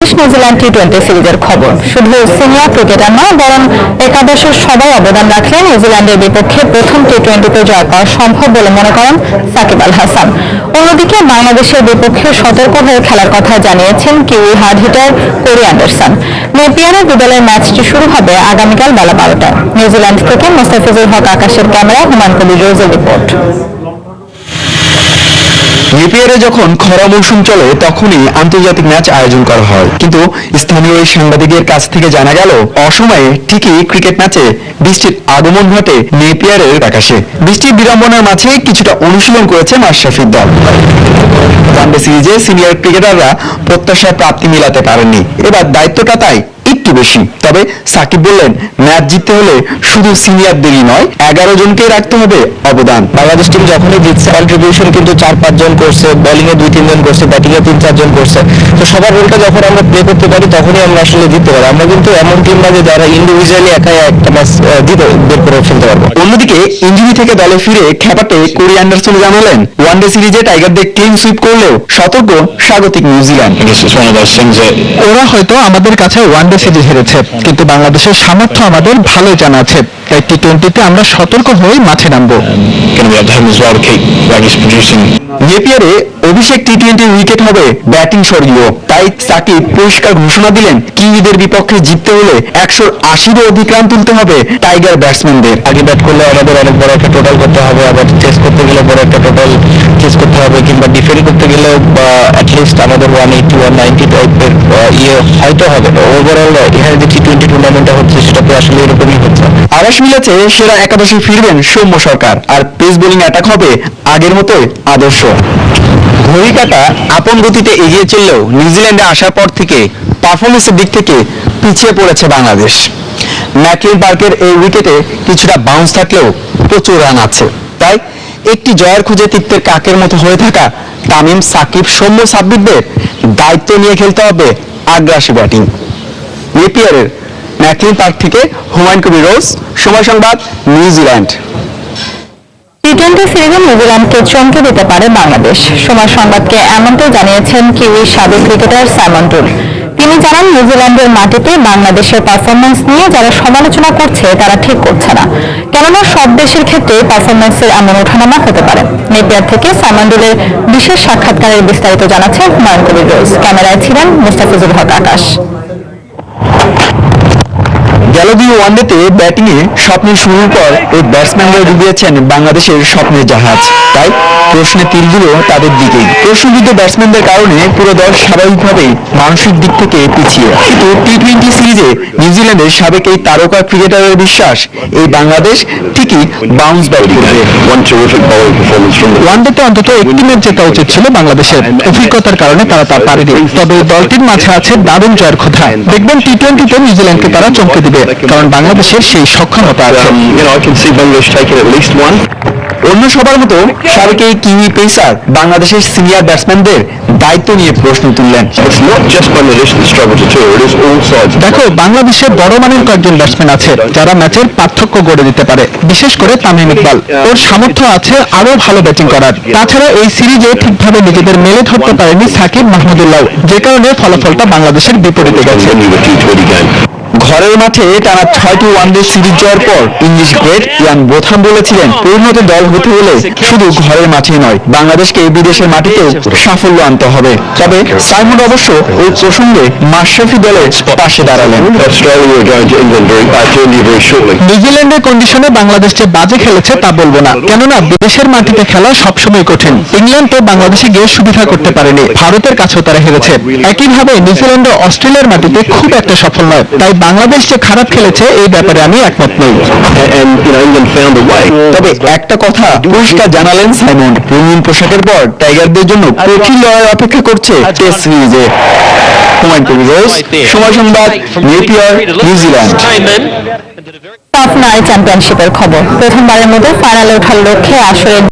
New Zealand টি-20 সিরিজের খবর। শুধু সিনিয়র ক্রিকেটার নয়, বরং একাদশের সবাই অবদান রাখলে নিউজিল্যান্ডের বিপক্ষে প্রথম টি-20তে জয় পাওয়া সম্ভব বলে মনে করেন সাকিব আল হাসান। অন্যদিকে বাংলাদেশের বিপক্ষে সতর্ক হয়ে খেলার কথা জানিয়েছেন Kiwi hard hitter Corey Anderson. নেপিয়ারের দুদলের ম্যাচটি শুরু হবে আগামীকাল বেলা 12টায়। নিউজিল্যান্ড থেকে মোস্তাফিজুল হক আকাশের ক্যামেরায় হুমায়ুন কবির রোজের রিপোর্ট। নেপিয়ারে যখন খরা মৌসুম চলে তখনই আন্তর্জাতিক ম্যাচ আয়োজন করা হয়, কিন্তু স্থানীয় এই সাংবাদিকের কাছ থেকে জানা গেল অসময়ে ঠিকই ক্রিকেট ম্যাচে বৃষ্টির আগমন ঘটে নেপিয়ারের আকাশে। বৃষ্টির বিড়ম্বনার মাঝে কিছুটা অনুশীলন করেছে মাশরাফির দল। ওয়ানডে সিরিজে সিনিয়র ক্রিকেটাররা প্রত্যাশার প্রাপ্তি মেলাতে পারেননি, এবার দায়িত্বটা তাই একটু বেশি। তবে সাকিব বললেন, ম্যাচ জিততে হলে শুধু সিনিয়রদেরই নয়, 11 জনকেই রাখতে হবে অবদান। বাংলাদেশ টিম যখনই জিতছে কন্ট্রিবিউশন কিন্তু 4-5 জন করছে, বোলিং এ 2-3 জন করছে, ব্যাটিং এ 3-4 জন করছে। তো সবার রোলটা যখন আমরা প্লে করতে পারি তখনই আমরা আসলে জিততে পারি। আমরা কিন্তু এমন টিম না যে যারা ইন্ডিভিজুয়ালি একাই একটা ম্যাচ জিতে বের করে ফেলতে পারবো। অন্যদিকে ইনজুরি থেকে দলে ফিরে খেপাটে কোরি অ্যান্ডারসন জানালেন, ওয়ানডে সিরিজে টাইগারদের ক্লিন সুইপ করলেও সতর্ক স্বাগতিক নিউজিল্যান্ড। ওরা হয়তো আমাদের কাছে ওয়ানডে সিরিজ হেরেছে, কিন্তু বাংলাদেশের সামর্থ্য আমাদের ভালোই জানা আছে। তাই টি-20তে আমরা সতর্ক হয়ে মাঠে নামবো। নেপিয়ারে অভিষেক টি-20 উইকেট হবে ব্যাটিং স্বর্গীয়। তাই সাকিব পরিষ্কার ঘোষণা দিলেন, কিউইদের বিপক্ষে জিততে হলে 180-এরও অধিক রান তুলতে হবে টাইগার ব্যাটসম্যানদের। আগে ব্যাট করলে আমাদের অনেক বড় একটা টোটাল করতে হবে, আবার চেস করতে গেলে বড় একটা টোটাল চেস করতে হবে, কিংবা ডিফেন্ড করতে গেলেও অ্যাটলিস্ট আমাদের 180-190 টাইপের হয়তো হবে। ওভারঅল এখানে যে টি-20 টুর্নামেন্টটা হচ্ছে সেটা তো আসলে এরকমই হচ্ছে। আভাস মিলেছে সেরা একাদশে ফিরবেন সৌম্য সরকার, আর পেস বোলিং অ্যাটাক হবে আগের মতোই আদর্শ। ঘড়ি কাটা আপন গতিতে এগিয়ে চললেও নিউজিল্যান্ডে আসার পর থেকে পারফরমেন্সের দিক থেকে পিছিয়ে পড়েছে বাংলাদেশ। ম্যাকলিন পার্কের এই উইকেটে কিছুটা বাউন্স থাকলেও প্রচুর রান আছে। তাই একটি জয়ের খুঁজে তীর্থের কাকের মতো হয়ে থাকা তামিম, সাকিব, সৌম্য, সাব্বিরদের দায়িত্ব নিয়ে খেলতে হবে আগ্রাসী ব্যাটিং। নেপিয়ারের ম্যাকলিন পার্ক থেকে হুমায়ুন কবির রোজ, সময় সংবাদ, নিউজিল্যান্ড। টি-20 সিরিজে নিউজিল্যান্ডকে চমকে দিতে পারে বাংলাদেশ। সময় সংবাদকে এমনটাই জানিয়েছেন কিউই সাবেক ক্রিকেটার সাইমন টুল। তিনি জানান, নিউজিল্যান্ডের মাটিতে বাংলাদেশের পারফরমেন্স নিয়ে যারা সমালোচনা করছে তারা ঠিক করছে না, কেননা সব দেশের ক্ষেত্রে পারফরমেন্সের এমন ওঠানামা হতে পারে। নেপিয়ার থেকে সাইমন টুলের বিশেষ সাক্ষাৎকারের বিস্তারিত জানাচ্ছেন হুমায়ুন কবির রোজ। ক্যামেরায় ছিলেন মোস্তাফিজুল হক আকাশ। গেল 2 ওয়ানডেতে ব্যাটিংয়ে স্বপ্নের শুরুর পর এই ব্যাটসম্যানরা ডুবিয়েছেন বাংলাদেশের স্বপ্নের জাহাজ। তাই প্রশ্নের তীরগুলো তাদের দিকেই। প্রশ্নবিদ্ধ ব্যাটসম্যানদের কারণে পুরো দল স্বাভাবিকভাবেই মানসিক দিক থেকে পিছিয়ে। কিন্তু টি-20 সিরিজে নিউজিল্যান্ডের সাবেক এই তারকা ক্রিকেটারের বিশ্বাস, এই বাংলাদেশ ঠিকই বাউন্স ব্যাক করবে। ওয়ানডেতে অন্তত একটি ম্যাচ জেতা উচিত ছিল বাংলাদেশের। অভিজ্ঞতার কারণে তারা তা পারেনি। তবে এই দলটির মাঝে আছে দারুণ জয়ের কথা। দেখবেন টি-20তে নিউজিল্যান্ডকে তারা চমকে দিবে, কারণ বাংলাদেশের সেই সক্ষমতা আছে। অন্য সবার মতো সাবেক এই কিউই পেসার বাংলাদেশের সিনিয়র ব্যাটসম্যানদের দায়িত্ব নিয়ে প্রশ্ন তুললেন। দেখো, বাংলাদেশে বড় মানের কয়েকজন ব্যাটসম্যান আছে যারা ম্যাচের পার্থক্য গড়ে দিতে পারে, বিশেষ করে তামিম ইকবাল। ওর সামর্থ্য আছে আরো ভালো ব্যাটিং করার। তাছাড়া এই সিরিজে ঠিকভাবে নিজেদের মেলে ধরতে পারেনি সাকিব, মাহমুদুল্লাহ, যে কারণে ফলাফলটা বাংলাদেশের বিপরীতে গেছে। ঘরের মাঠে টানা 6টি ওয়ানডে সিরিজ জয়ের পর ইংলিশ গ্রেট ইয়ান বোথাম বলেছিলেন, পরিণত দল হতে হলে শুধু ঘরের মাঠেই নয়, বাংলাদেশকে বিদেশের মাটিতেও সাফল্য আনতে হবে। তবে সাইমন অবশ্য ওই প্রসঙ্গে মাশরাফি দলের পাশে দাঁড়ালেন। নিউজিল্যান্ডের কন্ডিশনে বাংলাদেশ যে বাজে খেলেছে তা বলবো না, কেননা বিদেশের মাটিতে খেলা সবসময় কঠিন। ইংল্যান্ড তো বাংলাদেশে গিয়ে সুবিধা করতে পারেনি, ভারতের কাছেও তারা হেরেছে। একইভাবে নিউজিল্যান্ড ও অস্ট্রেলিয়ার মাটিতে খুব একটা সফল নয়। তাই বাংলাদেশ যে খারাপ খেলেছে এই ব্যাপারে আমি একমত নই। তবে একটা কথা পরিষ্কার জানালেন সাইমন, রঙিন পোশাকের পর টাইগারদের জন্য কঠিন লড়াই অপেক্ষা করছে টেস্ট সিরিজে। হুমায়ুন কবির রোজ, সময় সংবাদ, নেপিয়ার, নিউজিল্যান্ড। সাফ নারী চ্যাম্পিয়নশিপের খবর। প্রথমবারের মতো ফাইনালে ওঠার লক্ষ্যে আসরের